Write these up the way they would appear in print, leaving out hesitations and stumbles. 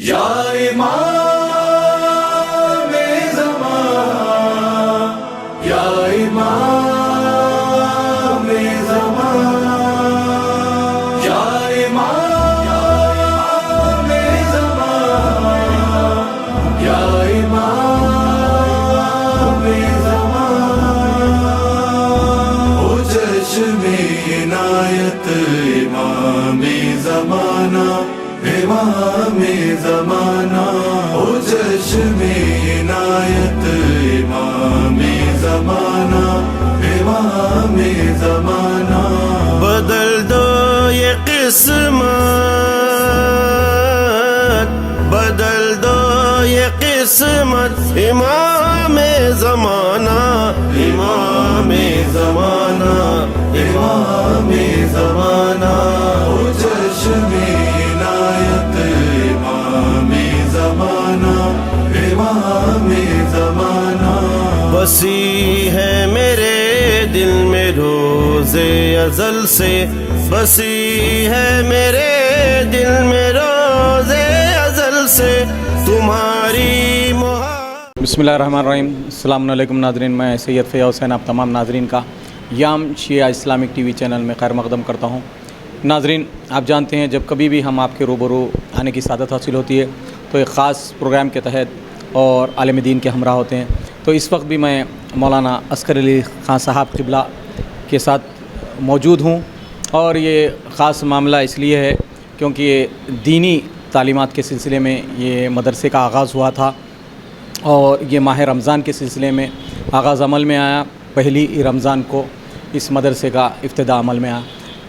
یا امام زمان، یا امام زمان، یا امام زمان، یا امام زمان، او چشم عنایت امام زمانہ، امام زمانہ، او چشم عنایت امام زمانہ، امام زمانہ، بدل دو یہ قسمت، بدل دو یہ قسمت، امام زمانہ، امام زمانہ، امام زمانہ، او چشم عنایت امام زمانہ، امام زمانہ، بسی ہے میرے دل میں روز ازل سے، بسی ہے میرے دل میں روز ازل سے تمہاری بسم اللہ الرحمن الرحیم۔ السلام علیکم ناظرین، میں سید فیاض حسین آپ تمام ناظرین کا یام شیعہ اسلامک ٹی وی چینل میں خیر مقدم کرتا ہوں۔ ناظرین، آپ جانتے ہیں جب کبھی بھی ہم آپ کے روبرو آنے کی سعادت حاصل ہوتی ہے تو ایک خاص پروگرام کے تحت اور عالم دین کے ہمراہ ہوتے ہیں۔ تو اس وقت بھی میں مولانا عسکر علی خان صاحب قبلہ کے ساتھ موجود ہوں، اور یہ خاص معاملہ اس لیے ہے کیونکہ یہ دینی تعلیمات کے سلسلے میں یہ مدرسے کا آغاز ہوا تھا، اور یہ ماہ رمضان کے سلسلے میں آغاز عمل میں آیا۔ پہلی رمضان کو اس مدرسے کا افتتاح عمل میں آیا،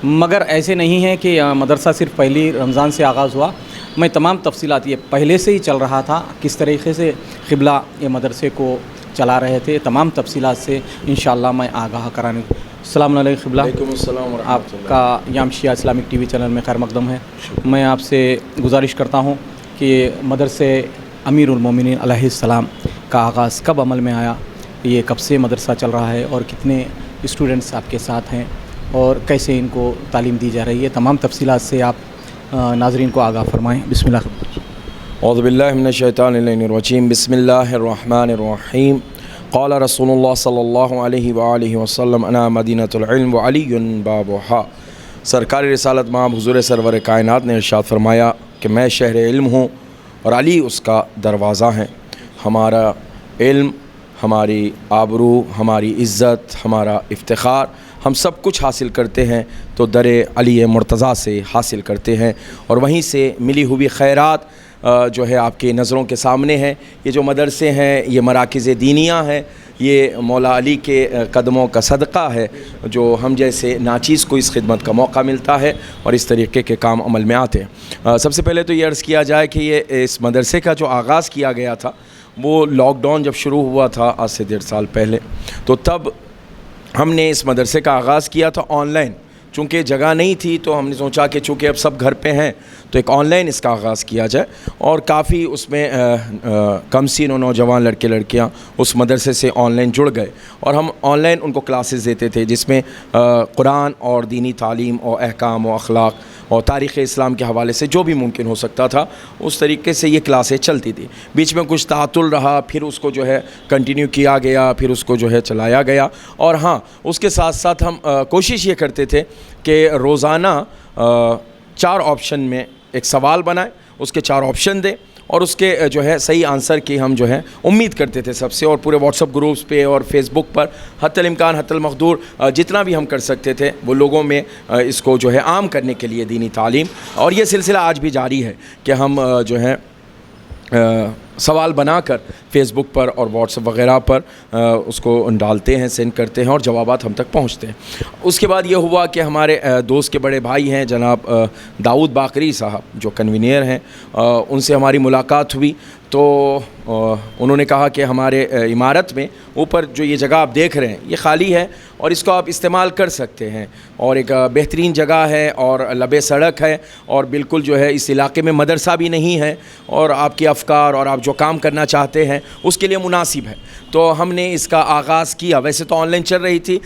مگر ایسے نہیں ہے کہ مدرسہ صرف پہلی رمضان سے آغاز ہوا۔ میں تمام تفصیلات یہ پہلے سے ہی چل رہا تھا، کس طریقے سے قبلہ یہ مدرسے کو چلا رہے تھے، تمام تفصیلات سے انشاءاللہ میں آگاہ کرانے۔ السلام علیکم قبلہ۔ وعلیکم السلام ورحمۃ آپ کا یام شیعہ اسلامک ٹی وی چینل میں خیر مقدم ہے۔ میں آپ سے گزارش کرتا ہوں کہ مدرسے امیر المومنین علیہ السلام کا آغاز کب عمل میں آیا، یہ کب سے مدرسہ چل رہا ہے، اور کتنے اسٹوڈنٹس آپ کے ساتھ ہیں، اور کیسے ان کو تعلیم دی جا رہی ہے، تمام تفصیلات سے آپ ناظرین کو آگاہ فرمائیں۔ بسم اللہ۔ اعوذ باللہ من الشیطان الرجیم، بسم اللہ الرحمن الرحیم۔ قال رسول اللہ صلی اللہ علیہ وآلہ وسلم انا مدینۃ العلم وعلی بابھا۔ سرکار رسالت مآب حضور سرور کائنات نے ارشاد فرمایا کہ میں شہر علم ہوں اور علی اس کا دروازہ ہیں۔ ہمارا علم، ہماری آبرو، ہماری عزت، ہمارا افتخار، ہم سب کچھ حاصل کرتے ہیں تو در علی مرتضیٰ سے حاصل کرتے ہیں، اور وہیں سے ملی ہوئی خیرات جو ہے آپ کی نظروں کے سامنے ہے۔ یہ جو مدرسے ہیں، یہ مراکز دینیہ ہیں، یہ مولا علی کے قدموں کا صدقہ ہے جو ہم جیسے ناچیز کو اس خدمت کا موقع ملتا ہے اور اس طریقے کے کام عمل میں آتے ہیں۔ سب سے پہلے تو یہ عرض کیا جائے کہ یہ اس مدرسے کا جو آغاز کیا گیا تھا وہ لاک ڈاؤن جب شروع ہوا تھا آج سے 1.5 سال پہلے، تو تب ہم نے اس مدرسے کا آغاز کیا تھا آن لائن۔ چونکہ جگہ نہیں تھی تو ہم نے سوچا کہ چونکہ اب سب گھر پہ ہیں تو ایک آن لائن اس کا آغاز کیا جائے، اور کافی اس میں کم سین و نوجوان لڑکے لڑکیاں اس مدرسے سے آن لائن جڑ گئے، اور ہم آن لائن ان کو کلاسز دیتے تھے جس میں قرآن اور دینی تعلیم اور احکام و اخلاق اور تاریخ اسلام کے حوالے سے جو بھی ممکن ہو سکتا تھا اس طریقے سے یہ کلاسیں چلتی تھی۔ بیچ میں کچھ تعطل رہا، پھر اس کو جو ہے کنٹینیو کیا گیا، پھر اس کو جو ہے چلایا گیا، اور ہاں اس کے ساتھ ساتھ ہم کوشش یہ کرتے تھے کہ روزانہ 4 آپشن میں ایک سوال بنائیں، اس کے 4 آپشن دیں، اور اس کے جو ہے صحیح آنسر کی ہم جو ہے امید کرتے تھے سب سے، اور پورے واٹس ایپ گروپس پہ اور فیس بک پر حتی الامکان حتی المقدور جتنا بھی ہم کر سکتے تھے وہ لوگوں میں اس کو جو ہے عام کرنے کے لیے دینی تعلیم، اور یہ سلسلہ آج بھی جاری ہے کہ ہم جو ہے سوال بنا کر فیس بک پر اور واٹس ایپ وغیرہ پر اس کو ڈالتے ہیں، سینڈ کرتے ہیں، اور جوابات ہم تک پہنچتے ہیں۔ اس کے بعد یہ ہوا کہ ہمارے دوست کے بڑے بھائی ہیں جناب داؤد باقری صاحب جو کنوینئر ہیں، ان سے ہماری ملاقات ہوئی، تو انہوں نے کہا کہ ہمارے عمارت میں اوپر جو یہ جگہ آپ دیکھ رہے ہیں یہ خالی ہے اور اس کو آپ استعمال کر سکتے ہیں، اور ایک بہترین جگہ ہے اور لبے سڑک ہے، اور بالکل جو ہے اس علاقے میں مدرسہ بھی نہیں ہے، اور آپ کے افکار اور آپ جو کام کرنا چاہتے ہیں اس کے لیے مناسب ہے. تو ہم نے اس کا آغاز کیا. ویسے تو آن لائن چل رہی تھی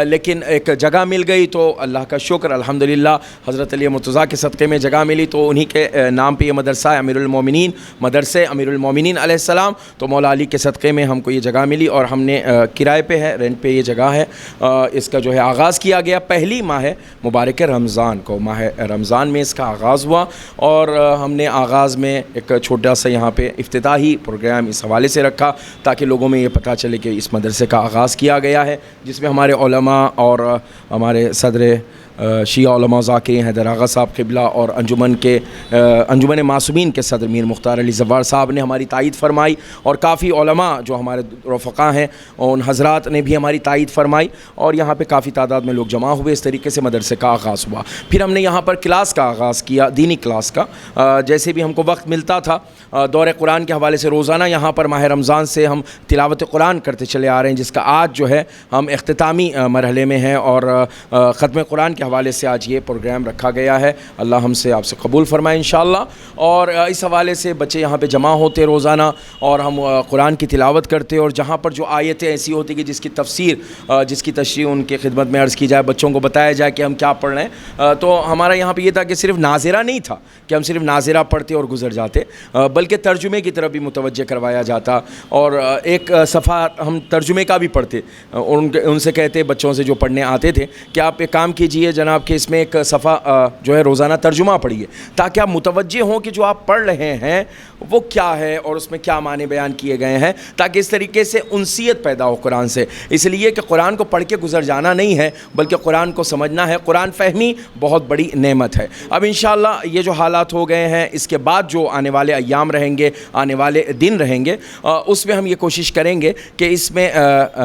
لیکن ایک جگہ مل گئی تو اللہ کا شکر الحمدللہ حضرت علی مرتضیٰ کے صدقے میں جگہ ملی تو انہی کے نام پہ یہ مدرسہ ہے امیر المومنین مدرسے امیر المومنین علیہ السلام. تو مولا علی کے صدقے میں ہم کو یہ جگہ ملی اور ہم نے کرائے پہ ہے رینٹ پہ یہ جگہ ہے. اس کا جو ہے آغاز کیا گیا پہلی ماہ مبارک رمضان کو. ماہ رمضان میں اس کا آغاز ہوا اور ہم نے آغاز میں ایک چھوٹا سا یہاں پہ افتتاحی پروگرام اس حوالے سے رکھا تاکہ لوگوں میں یہ پتہ چلے کہ اس مدرسے کا آغاز کیا گیا ہے جس میں ہمارے علماء اور ہمارے صدر شیعہ علماء ذاکرین حیدر آغا صاحب قبلہ اور انجمن معصومین کے صدر میر مختار علی زوار صاحب نے ہماری تائید فرمائی اور کافی علماء جو ہمارے رفقا ہیں ان حضرات نے بھی ہماری تائید فرمائی اور یہاں پہ کافی تعداد میں لوگ جمع ہوئے. اس طریقے سے مدرسے کا آغاز ہوا. پھر ہم نے یہاں پر کلاس کا آغاز کیا دینی کلاس کا. جیسے بھی ہم کو وقت ملتا تھا دور قرآن کے حوالے سے روزانہ یہاں پر ماہ رمضان سے ہم تلاوت قرآن کرتے چلے آ رہے ہیں جس کا آج جو ہے ہم اختتامی مرحلے میں ہیں اور ختم قرآن کے حوالے سے آج یہ پروگرام رکھا گیا ہے. اللہ ہم سے آپ سے قبول فرمائے انشاءاللہ. اور اس حوالے سے بچے یہاں پہ جمع ہوتے روزانہ اور ہم قرآن کی تلاوت کرتے اور جہاں پر جو آیتیں ایسی ہوتی کہ جس کی تفسیر جس کی تشریح ان کے خدمت میں عرض کی جائے بچوں کو بتایا جائے کہ ہم کیا پڑھ رہے ہیں. تو ہمارا یہاں پہ یہ تھا کہ صرف ناظرہ نہیں تھا کہ ہم صرف ناظرہ پڑھتے اور گزر جاتے بلکہ ترجمے کی طرف بھی متوجہ کروایا جاتا اور ایک صفحہ ہم ترجمے کا بھی پڑھتے اور ان سے کہتے بچوں سے جو پڑھنے آتے تھے کہ آپ ایک کام کیجئے جناب کہ اس میں ایک صفحہ جو ہے روزانہ ترجمہ پڑھیے تاکہ آپ متوجہ ہوں کہ جو آپ پڑھ رہے ہیں وہ کیا ہے اور اس میں کیا معنی بیان کیے گئے ہیں تاکہ اس طریقے سے انسیت پیدا ہو قرآن سے. اس لیے کہ قرآن کو پڑھ کے گزر جانا نہیں ہے بلکہ قرآن کو سمجھنا ہے. قرآن فہمی بہت بڑی نعمت ہے. اب انشاءاللہ یہ جو حالات ہو گئے ہیں اس کے بعد جو آنے والے ایام رہیں گے آنے والے دن رہیں گے اس میں ہم یہ کوشش کریں گے کہ اس میں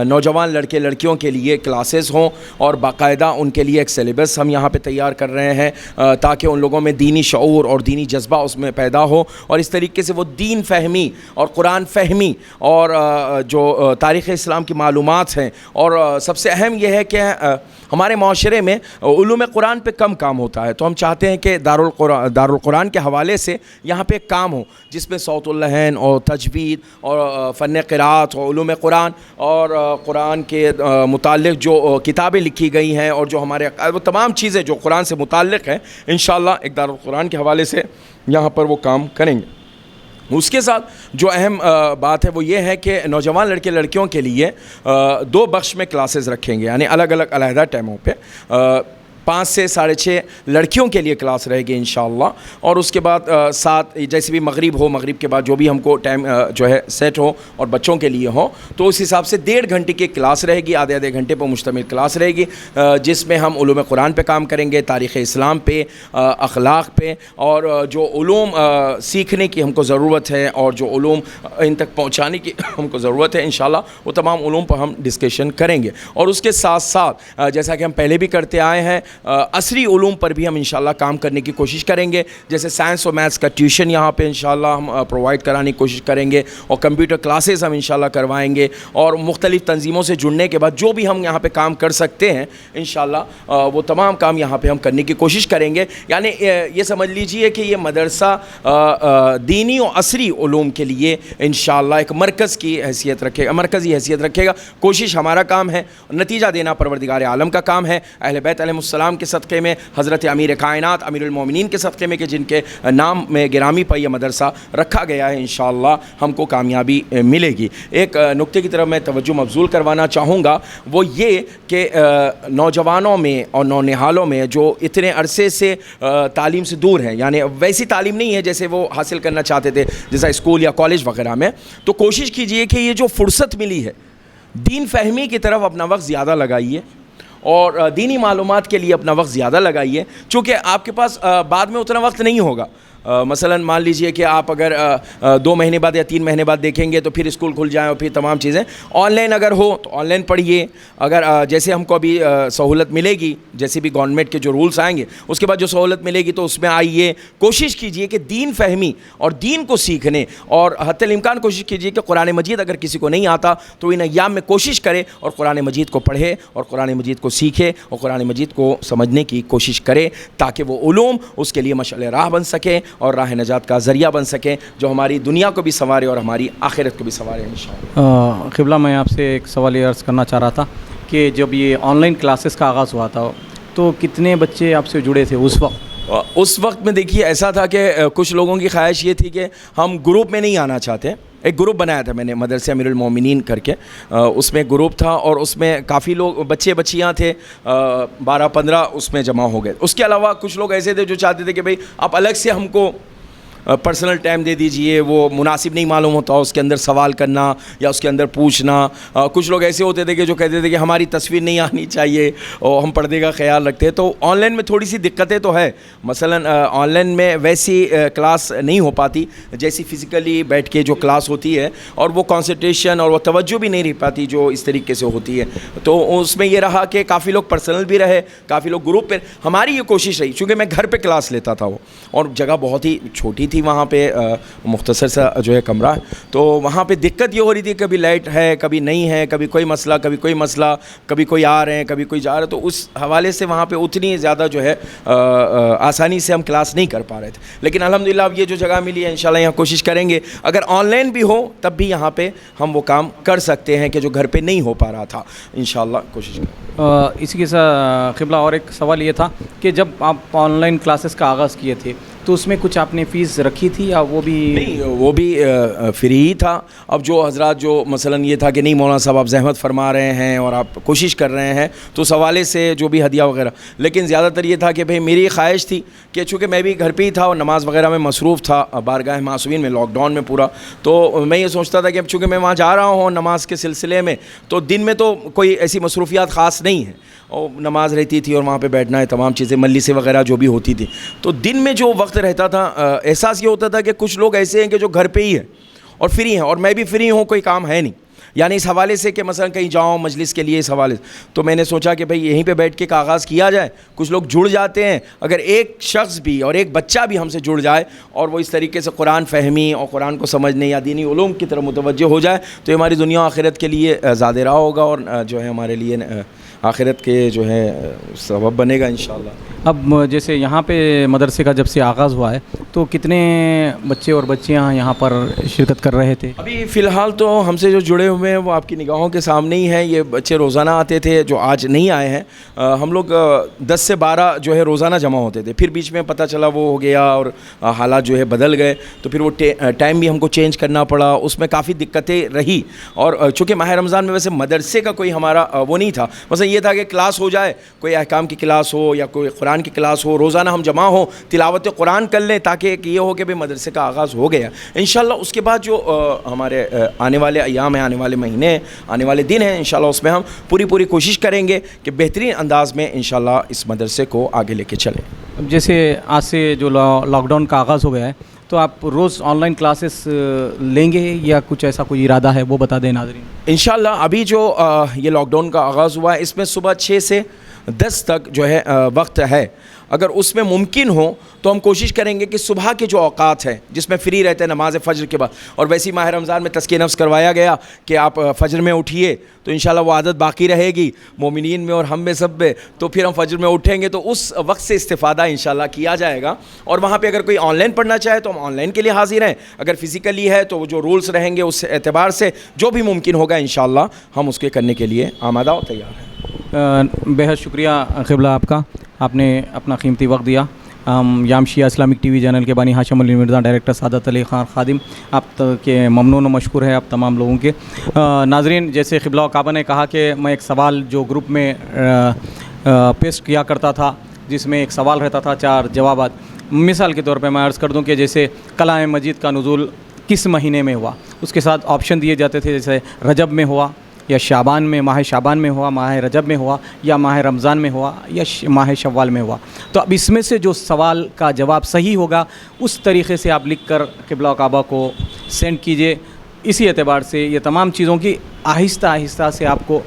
نوجوان لڑکے لڑکیوں کے لیے کلاسز ہوں اور باقاعدہ ان کے لیے ایک سلیبس ہم یہاں پہ تیار کر رہے ہیں تاکہ ان لوگوں میں دینی شعور اور دینی جذبہ اس میں پیدا ہو اور اس طریقے سے وہ دین فہمی اور قرآن فہمی اور جو تاریخ اسلام کی معلومات ہیں اور سب سے اہم یہ ہے کہ ہمارے معاشرے میں علوم قرآن پہ کم کام ہوتا ہے تو ہم چاہتے ہیں کہ دارالقرآن کے حوالے سے یہاں پہ ایک کام ہو جس میں صوت اللحن اور تجوید اور فن قرات اور علوم قرآن اور قرآن کے متعلق جو کتابیں لکھی گئی ہیں اور جو ہمارے وہ تمام چیزیں جو قرآن سے متعلق ہیں انشاءاللہ ایک دارالقرآن کے حوالے سے یہاں پر وہ کام کریں گے. اس کے ساتھ جو اہم بات ہے وہ یہ ہے کہ نوجوان لڑکے لڑکیوں کے لیے 2 بخش میں کلاسز رکھیں گے یعنی الگ الگ علیحدہ ٹائموں پہ 5 سے 6:30 لڑکیوں کے لیے کلاس رہے گی انشاءاللہ اور اس کے بعد 7 جیسے بھی مغرب ہو مغرب کے بعد جو بھی ہم کو ٹائم جو ہے سیٹ ہو اور بچوں کے لیے ہو تو اس حساب سے 1.5 گھنٹے کی کلاس رہے گی آدھے گھنٹے پر مشتمل کلاس رہے گی جس میں ہم علوم قرآن پہ کام کریں گے تاریخ اسلام پہ اخلاق پہ اور جو علوم سیکھنے کی ہم کو ضرورت ہے اور جو علوم ان تک پہنچانے کی ہم کو ضرورت ہے انشاءاللہ وہ تمام علوم پر ہم ڈسکشن کریں گے. اور اس کے ساتھ ساتھ جیسا کہ ہم پہلے بھی کرتے آئے ہیں عصری علوم پر بھی ہم انشاءاللہ کام کرنے کی کوشش کریں گے جیسے سائنس اور میتھس کا ٹیوشن یہاں پہ انشاءاللہ ہم پرووائڈ کرانے کی کوشش کریں گے اور کمپیوٹر کلاسز ہم انشاءاللہ کروائیں گے اور مختلف تنظیموں سے جڑنے کے بعد جو بھی ہم یہاں پہ کام کر سکتے ہیں انشاءاللہ وہ تمام کام یہاں پہ ہم کرنے کی کوشش کریں گے. یعنی یہ سمجھ لیجئے کہ یہ مدرسہ دینی و عصری علوم کے لیے انشاءاللہ ایک مرکز کی حیثیت رکھے گا مرکزی حیثیت رکھے گا. کوشش ہمارا کام ہے نتیجہ دینا پروردگار عالم کا کام ہے. اہل بیت علیہ السلام کے صدقے میں حضرت امیر کائنات امیر المومنین کے صدقے میں کہ جن کے نام میں گرامی پر یہ مدرسہ رکھا گیا ہے انشاءاللہ ہم کو کامیابی ملے گی. ایک نکتے کی طرف میں توجہ مبذول کروانا چاہوں گا وہ یہ کہ نوجوانوں میں اور نونہالوں میں جو اتنے عرصے سے تعلیم سے دور ہیں یعنی ویسی تعلیم نہیں ہے جیسے وہ حاصل کرنا چاہتے تھے جیسا اسکول یا کالج وغیرہ میں تو کوشش کیجئے کہ یہ جو فرصت ملی ہے دین فہمی کی طرف اپنا وقت زیادہ لگائیے اور دینی معلومات کے لیے اپنا وقت زیادہ لگائیے چونکہ آپ کے پاس بعد میں اتنا وقت نہیں ہوگا. مثلا مان لیجئے کہ آپ اگر 2 مہینے بعد یا 3 مہینے بعد دیکھیں گے تو پھر اسکول کھل جائیں اور پھر تمام چیزیں آن لائن اگر ہو تو آن لائن پڑھیے. اگر جیسے ہم کو ابھی سہولت ملے گی جیسے بھی گورنمنٹ کے جو رولز آئیں گے اس کے بعد جو سہولت ملے گی تو اس میں آئیے. کوشش کیجئے کہ دین فہمی اور دین کو سیکھنے اور حتی الامکان کوشش کیجئے کہ قرآن مجید اگر کسی کو نہیں آتا تو ان ایام میں کوشش کرے اور قرآن مجید کو پڑھے اور قرآن مجید کو سیکھے اور قرآن مجید کو سمجھنے کی کوشش کرے تاکہ وہ علوم اس کے لیے مشعل راہ بن سکے اور راہ نجات کا ذریعہ بن سکیں، جو ہماری دنیا کو بھی سنوارے اور ہماری آخرت کو بھی سنوارے انشاءاللہ۔ قبلہ میں آپ سے ایک سوال یہ عرض کرنا چاہ رہا تھا کہ جب یہ آن لائن کلاسز کا آغاز ہوا تھا تو کتنے بچے آپ سے جڑے تھے اس وقت؟ اس وقت میں دیکھیے ایسا تھا کہ کچھ لوگوں کی خواہش یہ تھی کہ ہم گروپ میں نہیں آنا چاہتے۔ ایک گروپ بنایا تھا میں نے مدرسہ امیر المومنین کر کے، اس میں گروپ تھا اور اس میں کافی لوگ بچے بچیاں تھے، 12-15 اس میں جمع ہو گئے۔ اس کے علاوہ کچھ لوگ ایسے تھے جو چاہتے تھے کہ بھئی آپ الگ سے ہم کو پرسنل ٹائم دے دیجئے، وہ مناسب نہیں معلوم ہوتا اس کے اندر سوال کرنا یا اس کے اندر پوچھنا۔ کچھ لوگ ایسے ہوتے تھے کہ جو کہتے تھے کہ ہماری تصویر نہیں آنی چاہیے اور ہم پردے کا خیال رکھتے ہیں۔ تو آن لائن میں تھوڑی سی دقتیں تو ہے، مثلا آن لائن میں ویسی کلاس نہیں ہو پاتی جیسی فزیکلی بیٹھ کے جو کلاس ہوتی ہے، اور وہ کانسنٹریشن اور وہ توجہ بھی نہیں رہ پاتی جو اس طریقے سے ہوتی ہے۔ تو اس میں یہ رہا کہ کافی لوگ پرسنل بھی رہے، کافی لوگ گروپ پہ۔ ہماری یہ کوشش رہی، چونکہ میں گھر پہ کلاس لیتا تھا وہ، اور جگہ بہت ہی چھوٹی تھی وہاں پہ، مختصر سا جو ہے کمرہ، تو وہاں پہ دقت یہ ہو رہی تھی کبھی لائٹ ہے کبھی نہیں ہے، کبھی کوئی مسئلہ کبھی کوئی مسئلہ، کبھی کوئی آ رہے ہیں کبھی کوئی جا رہا ہے۔ تو اس حوالے سے وہاں پہ اتنی زیادہ جو ہے آسانی سے ہم کلاس نہیں کر پا رہے تھے، لیکن الحمدللہ اب یہ جو جگہ ملی ہے انشاءاللہ یہاں کوشش کریں گے اگر آن لائن بھی ہو تب بھی یہاں پہ ہم وہ کام کر سکتے ہیں کہ جو گھر پہ نہیں ہو پا رہا تھا، انشاءاللہ کوشش کریں۔ اسی کے ساتھ قبلہ اور ایک سوال یہ تھا کہ جب آپ آن لائن کلاسز کا آغاز کیے تھے تو اس میں کچھ آپ نے فیس رکھی تھی یا وہ بھی؟ نہیں، وہ بھی فری ہی تھا۔ اب جو حضرات جو مثلا یہ تھا کہ نہیں مولانا صاحب آپ زحمت فرما رہے ہیں اور آپ کوشش کر رہے ہیں، تو اس حوالے سے جو بھی ہدیہ وغیرہ، لیکن زیادہ تر یہ تھا کہ بھئی میری خواہش تھی کہ چونکہ میں بھی گھر پہ ہی تھا اور نماز وغیرہ میں مصروف تھا بارگاہ معصومین میں لاک ڈاؤن میں پورا، تو میں یہ سوچتا تھا کہ اب چونکہ میں وہاں جا رہا ہوں نماز کے سلسلے میں، تو دن میں تو کوئی ایسی مصروفیات خاص نہیں ہے، اور نماز رہتی تھی اور وہاں پہ بیٹھنا ہے، تمام چیزیں مجلسیں وغیرہ جو بھی ہوتی تھی، تو دن میں جو وقت رہتا تھا احساس یہ ہوتا تھا کہ کچھ لوگ ایسے ہیں کہ جو گھر پہ ہی ہیں اور فری ہیں، اور میں بھی فری ہوں، کوئی کام ہے نہیں، یعنی اس حوالے سے کہ مثلا کہیں جاؤں مجلس کے لیے، اس حوالے سے تو میں نے سوچا کہ بھئی یہیں پہ بیٹھ کے آغاز کیا جائے۔ کچھ لوگ جڑ جاتے ہیں، اگر ایک شخص بھی اور ایک بچہ بھی ہم سے جڑ جائے اور وہ اس طریقے سے قرآن فہمی اور قرآن کو سمجھنے یا دینی علوم کی طرف متوجہ ہو جائے تو ہماری دنیا و آخرت کے لیے زیادہ راہ ہوگا، اور جو ہے ہمارے لیے آخرت کے جو ہے سبب بنے گا انشاءاللہ۔ اب جیسے یہاں پہ مدرسے کا جب سے آغاز ہوا ہے تو کتنے بچے اور بچیاں یہاں پر شرکت کر رہے تھے؟ ابھی فی الحال تو ہم سے جو جڑے ہوئے ہیں وہ آپ کی نگاہوں کے سامنے ہی ہیں۔ یہ بچے روزانہ آتے تھے جو آج نہیں آئے ہیں، ہم لوگ 10 سے 12 جو ہے روزانہ جمع ہوتے تھے، پھر بیچ میں پتہ چلا وہ ہو گیا اور حالات جو ہے بدل گئے، تو پھر وہ ٹائم بھی ہم کو چینج کرنا پڑا، اس میں کافی دقتیں رہی۔ اور چونکہ ماہ رمضان میں ویسے مدرسے کا کوئی ہمارا وہ نہیں تھا، مثلا یہ تھا کہ کلاس ہو جائے، کوئی احکام کی کلاس ہو یا کوئی قرآن کی کلاس ہو، روزانہ ہم جمع ہوں تلاوت قرآن کر لیں، تاکہ ایک یہ ہو کہ بھئی مدرسے کا آغاز ہو گیا انشاءاللہ۔ اس کے بعد جو ہمارے آنے والے ایام ہیں، آنے والے مہینے ہیں، آنے والے دن ہیں، انشاءاللہ اس میں ہم پوری کوشش کریں گے کہ بہترین انداز میں انشاءاللہ اس مدرسے کو آگے لے کے چلیں۔ اب جیسے آج سے جو لاک ڈاؤن کا آغاز ہو گیا ہے تو آپ روز آن لائن کلاسز لیں گے یا کچھ ایسا کوئی ارادہ ہے وہ بتا دیں ناظرین۔ انشاءاللہ ابھی جو یہ لاک ڈاؤن کا آغاز ہوا ہے اس میں صبح 6 سے 10 تک جو ہے وقت ہے، اگر اس میں ممکن ہو تو ہم کوشش کریں گے کہ صبح کے جو اوقات ہیں جس میں فری رہتے ہیں نماز فجر کے بعد، اور ویسی ماہ رمضان میں تزکیہ نفس کروایا گیا کہ آپ فجر میں اٹھیے، تو انشاءاللہ وہ عادت باقی رہے گی مومنین میں اور ہم میں سب میں، تو پھر ہم فجر میں اٹھیں گے تو اس وقت سے استفادہ انشاءاللہ کیا جائے گا۔ اور وہاں پہ اگر کوئی آن لائن پڑھنا چاہے تو ہم آن لائن کے لیے حاضر ہیں، اگر فزیکلی ہے تو جو رولز رہیں گے اس اعتبار سے جو بھی ممکن ہوگا انشاءاللہ ہم اس کے کرنے کے لیے آمادہ اور تیار ہیں۔ بہت شکریہ قبلہ آپ کا، آپ نے اپنا قیمتی وقت دیا۔ یام شیعہ اسلامک ٹی وی چینل کے بانی ہاشم علی مرزا، ڈائریکٹر سعادت علی خان خادم، آپ کے ممنون و مشکور ہے آپ تمام لوگوں کے۔ ناظرین، جیسے قبلہ و کعبہ نے کہا کہ میں ایک سوال جو گروپ میں پیش کیا کرتا تھا جس میں ایک سوال رہتا تھا 4 جوابات، مثال کے طور پہ میں عرض کر دوں کہ جیسے کلام مجید کا نزول کس مہینے میں ہوا، اس کے ساتھ آپشن دیے جاتے تھے، جیسے رجب میں ہوا یا شعبان میں، ماہ شعبان میں ہوا، ماہ رجب میں ہوا، یا ماہ رمضان میں ہوا، یا ماہ شوال میں ہوا۔ تو اب اس میں سے جو سوال کا جواب صحیح ہوگا اس طریقے سے آپ لکھ کر قبلہ و کعبہ کو سینڈ کیجئے۔ اسی اعتبار سے یہ تمام چیزوں کی آہستہ آہستہ سے آپ کو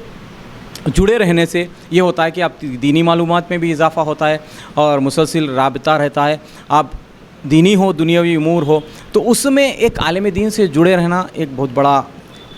جڑے رہنے سے یہ ہوتا ہے کہ آپ دینی معلومات میں بھی اضافہ ہوتا ہے اور مسلسل رابطہ رہتا ہے۔ آپ دینی ہو، دنیاوی امور ہو، تو اس میں ایک عالم دین سے جڑے رہنا ایک بہت بڑا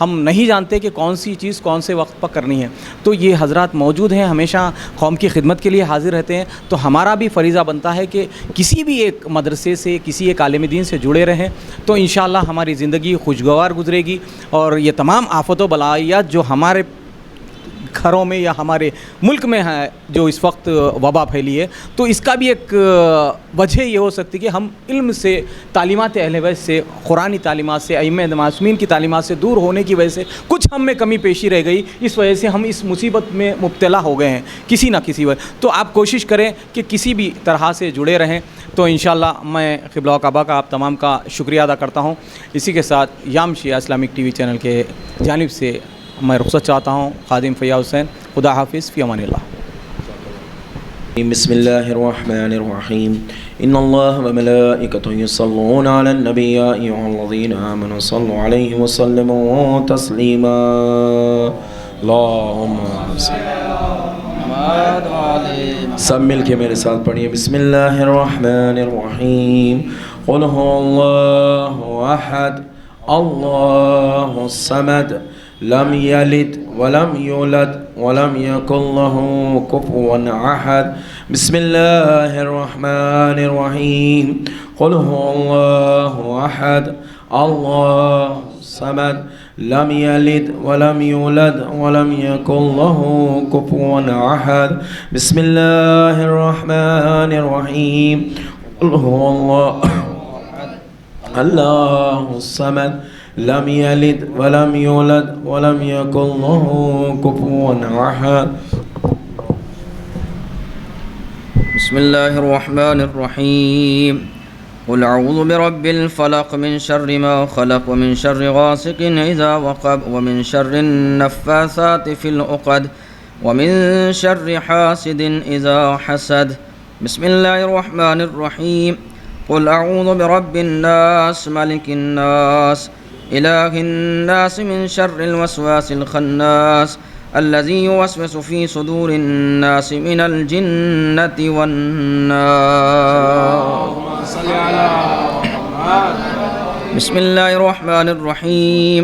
ہم نہیں جانتے کہ کون سی چیز کون سے وقت پر کرنی ہے۔ تو یہ حضرات موجود ہیں، ہمیشہ قوم کی خدمت کے لیے حاضر رہتے ہیں، تو ہمارا بھی فریضہ بنتا ہے کہ کسی بھی ایک مدرسے سے، کسی ایک عالم دین سے جڑے رہیں، تو انشاءاللہ ہماری زندگی خوشگوار گزرے گی، اور یہ تمام آفت و بلائیات جو ہمارے گھروں میں یا ہمارے ملک میں ہے، جو اس وقت وبا پھیلی ہے، تو اس کا بھی ایک وجہ یہ ہو سکتی ہے کہ ہم علم سے، تعلیمات اہل بیت سے، قرآنی تعلیمات سے، ائمہ معصومین کی تعلیمات سے دور ہونے کی وجہ سے کچھ ہم میں کمی پیشی رہ گئی، اس وجہ سے ہم اس مصیبت میں مبتلا ہو گئے ہیں کسی نہ کسی وجہ۔ تو آپ کوشش کریں کہ کسی بھی طرح سے جڑے رہیں، تو انشاءاللہ میں قبلہ و کعبہ کا آپ تمام کا شکریہ ادا کرتا ہوں۔ اسی کے ساتھ یام شیعہ اسلامک ٹی وی چینل کے جانب سے میں رخصت چاہتا ہوں۔ خادم فیاض حسین، خدا حافظ، فی امان اللہ۔ بسم الله الرحمن الرحيم إن الله وملائكته يصلون على النبي يا أيها الذين آمنوا صلوا عليه وسلموا تسليما اللهم سب مل کے میرے ساتھ پڑھیے بسم الله الرحمن الرحيم قل هو الله أحد الله الصمد لم يلد ولم يولد ولم يكن له كفوا أحد بسم الله الرحمن الرحيم قل هو الله أحد الله الصمد لم يلد ولم يولد ولم يكن له كفوا أحد بسم الله الرحمن الرحيم قل هو الله الصمد لم يلد ولم يولد ولم يكن له كفوا أحد بسم الله الرحمن الرحيم قل أعوذ برب الفلق من شر ما خلق ومن شر غاسق إذا وقب ومن شر النفاثات في العقد ومن شر حاسد إذا حسد بسم الله الرحمن الرحيم قل أعوذ برب الناس ملك الناس إله الناس من شر الوسواس الخناس الذي يوسوس في صدور الناس من الجنة والناس بسم الله الرحمن الرحيم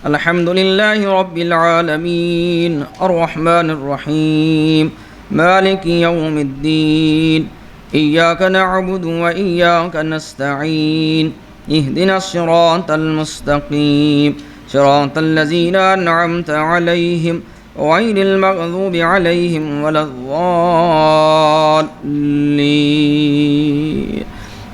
الحمد لله رب العالمين الرحمن الرحيم مالك يوم الدين إياك نعبد وإياك نستعين اهدنا الصراط المستقيم صراط الذين أنعمت عليهم غير المغضوب عليهم ولا الضالين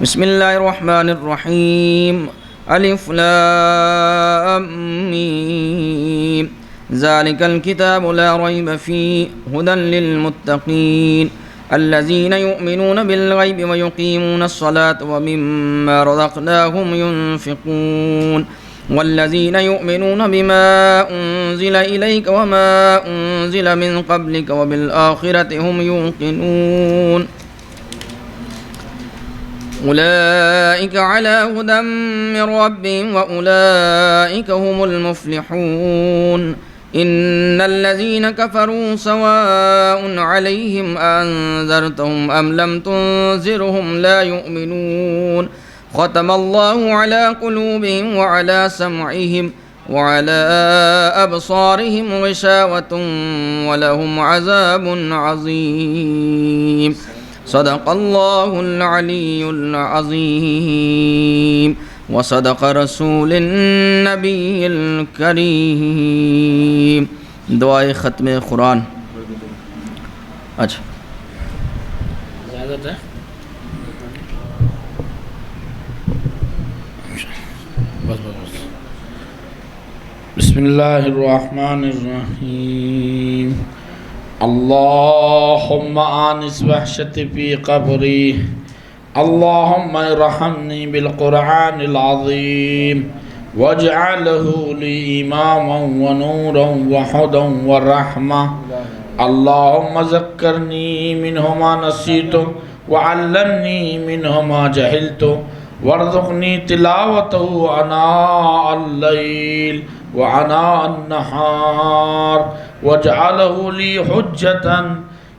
بسم الله الرحمن الرحيم ألف لام ميم ذلك الكتاب لا ريب فيه هدى للمتقين الذين يؤمنون بالغيب ويقيمون الصلاة ومما رزقناهم ينفقون والذين يؤمنون بما أنزل إليك وما أنزل من قبلك وبالآخرة هم يوقنون أولئك على هدى من ربهم وأولئك هم المفلحون إن الذين كفروا سواء عليهم أنذرتهم أم لم تنذرهم لا يؤمنون ختم الله على قلوبهم وعلى سمعهم وعلى أبصارهم غشاوة ولهم عذاب عظيم صدق الله العلي العظيم وصدق رسول النبی الکریم۔ دعائے ختم قرآن۔ اچھا اجازت ہے؟ بس بسم اللہ الرحمن الرحیم اللہم آنس وحشت فی قبری اللهم ارحمني بالقرآن العظيم واجعله لي إماما ونورا وهدى ورحمة اللهم ذكرني منه ما نسيت وعلمني منه ما جهلت وارزقني تلاوته آناء الليل وآناء النهار واجعله لي حجة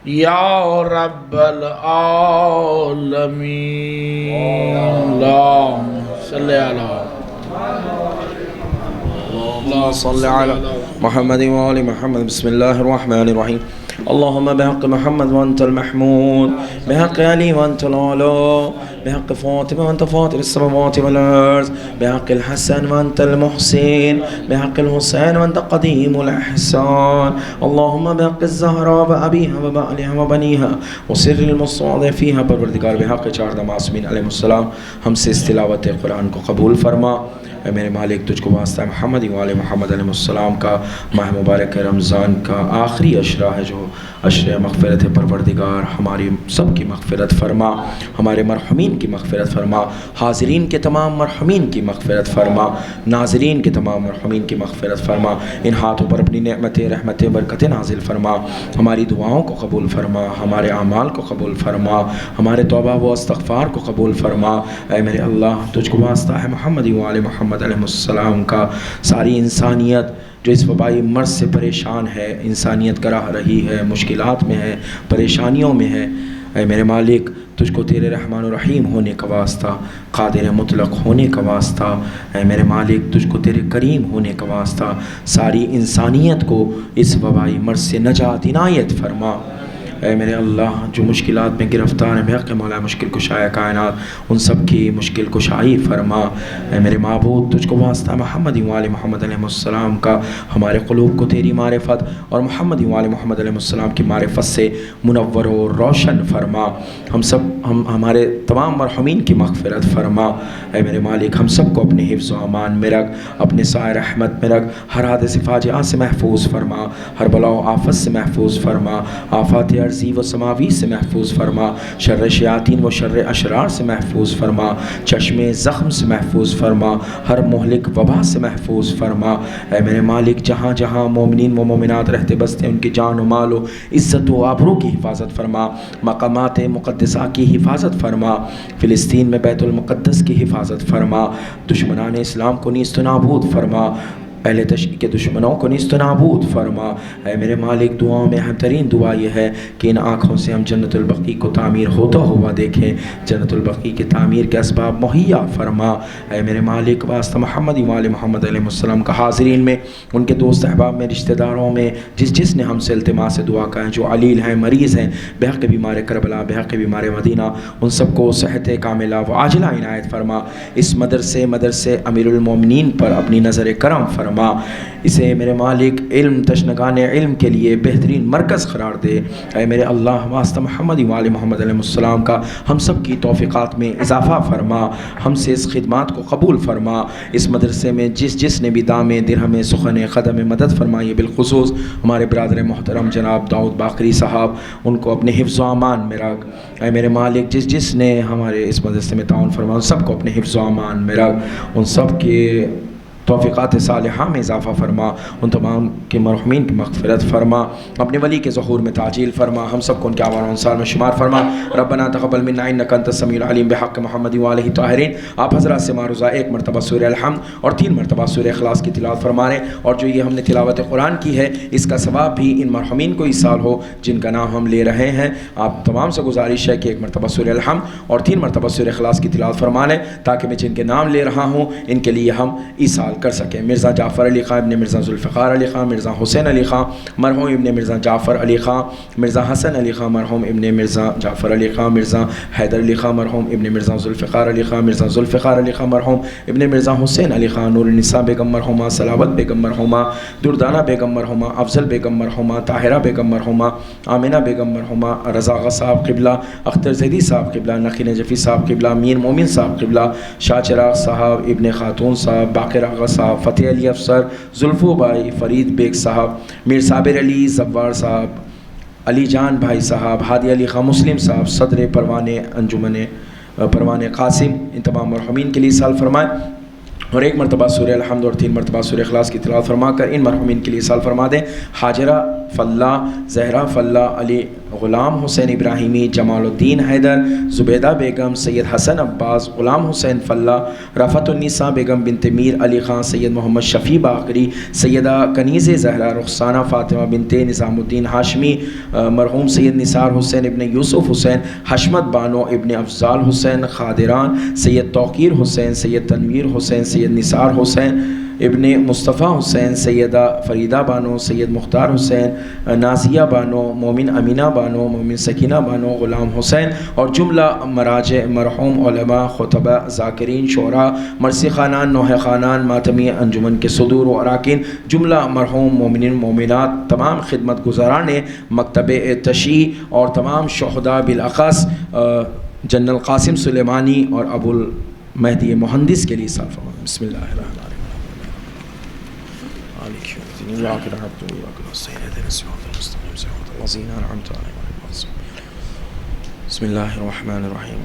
یا رب العالمین اللہم صلی اللہ اللهم صل على محمد وآل محمد. بسم الله الرحمن الرحيم. اللهم بحق محمد وأنت المحمود، بحق علي وأنت الأعلى، بحق فاطمة وأنت فاطر السماوات والأرض، بحق الحسن وأنت المحسن، بحق الحسين وأنت قديم الإحسان. اللهم بحق الزهراء وأبيها وبعلها وبنيها وسر المصطفى فيها. پروردگار بحق چار معصومین علیہ السلام ہم سے اس تلاوت قرآن کو قبول فرما. اے میرے مالک تجھ کو واسطہ محمد وآل محمد علیہ السلام کا ماہ مبارک رمضان کا آخری عشرہ ہے جو عشر مغفرت ہے. پروردگار ہماری سب کی مغفرت فرما، ہمارے مرحومین کی مغفرت فرما، حاضرین کے تمام مرحومین کی مغفرت فرما، ناظرین کے تمام مرحومین کی مغفرت فرما. ان ہاتھوں پر اپنی نعمتیں رحمتیں برکتیں نازل فرما، ہماری دعاؤں کو قبول فرما، ہمارے اعمال کو قبول فرما، ہمارے توبہ و استغفار کو قبول فرما. اے میرے اللہ تجھ کو واسطہ ہے محمد وآل محمد علیہ السلام کا ساری انسانیت جو اس وبائی مرض سے پریشان ہے، انسانیت گراہ رہی ہے، مشکلات میں ہے، پریشانیوں میں ہے. اے میرے مالک تجھ کو تیرے رحمان و رحیم ہونے کا واسطہ، قادر مطلق ہونے کا واسطہ، اے میرے مالک تجھ کو تیرے کریم ہونے کا واسطہ ساری انسانیت کو اس وبائی مرض سے نجات عنایت فرما. اے میرے اللہ جو مشکلات میں گرفتار ہیں بحق مولا مشکل کشائے کائنات ان سب کی مشکل کشائی فرما. اے میرے معبود تجھ کو واسطہ محمد وآل محمد علیہ السلام کا ہمارے قلوب کو تیری معرفت اور محمد وآل محمد علیہ السلام کی معرفت سے منور و روشن فرما. ہمارے تمام مرحومین کی مغفرت فرما. اے میرے مالک ہم سب کو اپنے حفظ و امان میں رکھ، اپنے سائے رحمت میں رکھ، ہر حادث فاجعہ سے محفوظ فرما، ہر بلا و آفت سے محفوظ فرما، آفات ارضی و سماوی سے محفوظ فرما، شر شیاطین و شر اشرار سے محفوظ فرما، چشم زخم سے محفوظ فرما، ہر مہلک وبا سے محفوظ فرما. اے میرے مالک جہاں جہاں مومنین و مومنات رہتے بستے ان کی جان و مال و عزت و آبرو کی حفاظت فرما، مقامات مقدسہ کی حفاظت فرما، فلسطین میں بیت المقدس کی حفاظت فرما، دشمنان اسلام کو نیست و نابود فرما، اہل تشیع کے دشمنوں کو نیست و نابود فرما. اے میرے مالک دعاؤں میں اہم ترین دعا یہ ہے کہ ان آنکھوں سے ہم جنت البقیع کو تعمیر ہوتا ہوا دیکھیں، جنت البقیع کی تعمیر کے اسباب مہیا فرما. اے میرے مالک واسطہ محمد وآل محمد علیہ السلام کا حاضرین میں، ان کے دوست احباب میں، رشتہ داروں میں جس نے ہم سے التماس سے دعا کریں، جو علیل ہیں، مریض ہیں، بحق بیمار کربلا، بحق بیمار مدینہ، ان سب کو صحت کاملہ و عاجلہ عنایت فرما. اس مدرسے امیر المومنین پر اپنی نظر کرم فرما. اسے میرے مالک علم تشنگان علم کے لیے بہترین مرکز قرار دے. اے میرے اللہ واسطہ محمد وآل محمد علیہ السلام کا ہم سب کی توفیقات میں اضافہ فرما، ہم سے اس خدمات کو قبول فرما. اس مدرسے میں جس نے بھی دام درہم سخن قدم مدد فرمائی، بالخصوص ہمارے برادر محترم جناب داؤد باقری صاحب، ان کو اپنے حفظ و امان میں رکھ. اے میرے مالک جس نے ہمارے اس مدرسے میں تعاون فرمایا ان سب کو اپنے حفظ و امان میں رکھ، ان سب کے توفیقات صالحہ میں اضافہ فرما، ان تمام کے مرحومین کی مغفرت فرما، اپنے ولی کے ظہور میں تعجیل فرما، ہم سب کو ان کے اعمال و انصار میں شمار فرما. ربنا تقبل منا انک انت السمیع العلیم بحق محمد وآلہ الطاہرین. آپ حضرات سے معروضہ 1 مرتبہ سورہ الحمد اور 3 مرتبہ سورہ اخلاص کی تلاوت فرما رہے ہیں. اور جو یہ ہم نے تلاوت قرآن کی ہے اس کا ثواب بھی ان مرحومین کو ایصال ہو جن کا نام ہم لے رہے ہیں. آپ تمام سے گزارش ہے کہ 1 مرتبہ سورہ الحمد اور 3 مرتبہ سورہ اخلاص کی تلاوت فرما لیں تاکہ میں جن کے نام لے رہا ہوں ان کے لیے ہم ایصال کر سکیں. مرزا جعفر علی خان ابن مرزا ذوالفقار علی خان، مرزا حسین علی خان مرحوم ابن مرزا جعفر علی خان، مرزا حسن علی خان مرحوم ابن مرزا جعفر علی خان، مرزا حیدر علی خان مرحوم ابن مرزا ذوالفقار علی خان، مرزا ذوالفقار علی خان مرحوم ابن مرزا حسین علی خان، نور النساء بیگم مرحومہ، صلاوت بیگم مرحومہ، دردانہ بیگم مرحومہ، افضل بیگم مرحومہ، طاہرہ بیگم مرحومہ، آمنہ بیگم مرحومہ، رضا آغا صاحب قبلہ، اختر زیدی صاحب قبلہ، نقی نجفی صاحب قبلہ، میر مومن صاحب قبلہ، شاہ چراغ صاحب، ابن خاتون صاحب، باقر آغا صاحب، فتح علی افسر، زلفو بھائی، فرید بیگ صاحب، میر صابر علی زوار صاحب، علی جان بھائی صاحب، ہادی علی خان مسلم صاحب، صدر پروانے انجمن پروانے قاسم، ان تمام مرحومین کے لیے سال فرمائے. اور 1 مرتبہ سورہ الحمد اور 3 مرتبہ سورہ اخلاص کی تلاوت فرما کر ان مرحومین کے لیے سال فرما دیں. حاجرہ فلاح، زہرا فلاح، علی غلام حسین ابراہیمی، جمال الدین حیدر، زبیدہ بیگم، سید حسن عباس، غلام حسین فلاح، رفعت النساء بیگم بنت میر علی خان، سید محمد شفیع باقری، سیدہ کنیز زہرا، رخسانہ فاطمہ بنت نظام الدین ہاشمی، مرحوم سید نثار حسین ابن یوسف حسین، حشمت بانو ابن افضال حسین خادران، سید توقیر حسین، سید تنویر حسین، سید نثار حسین، ابن مصطفیٰ حسین، سیدہ فریدہ بانو، سید مختار حسین، نازیہ بانو، مومن امینہ بانو، مومن سکینہ بانو، غلام حسین اور جملہ مراجع مرحوم علماء، خطبہ، ذاکرین، شعراء، مرثی خانان، نوحہ خانان، ماتمی انجمن کے صدور و اراکین، جملہ مرحوم مومنین مومنات، تمام خدمت گزاران مکتب تشیع اور تمام شہداء بالاخص جنرل قاسم سلیمانی اور ابو المہدی مہندس کے لیے صرف بسم اللہ الرحمن الرحیم بسم اللہ الرحمن الرحیم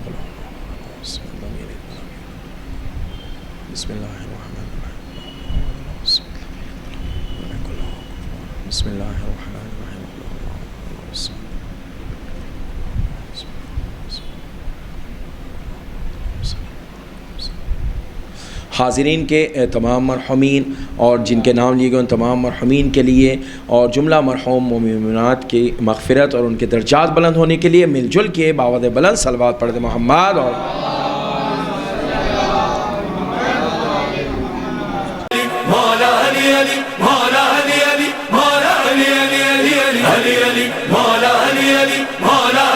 بسم اللہ الرحمن الرحیم بسم اللہ الرحمن حاضرین کے تمام مرحومین اور جن کے نام لیے گئے ان تمام مرحومین کے لیے اور جملہ مرحوم مومنات کی مغفرت اور ان کے درجات بلند ہونے کے لیے مل جل کے باوعد بلند صلوات پڑھ دے محمد اور مولا علی علی مولا علی علی مولا علی علی علی علی علی مولا علی علی مولا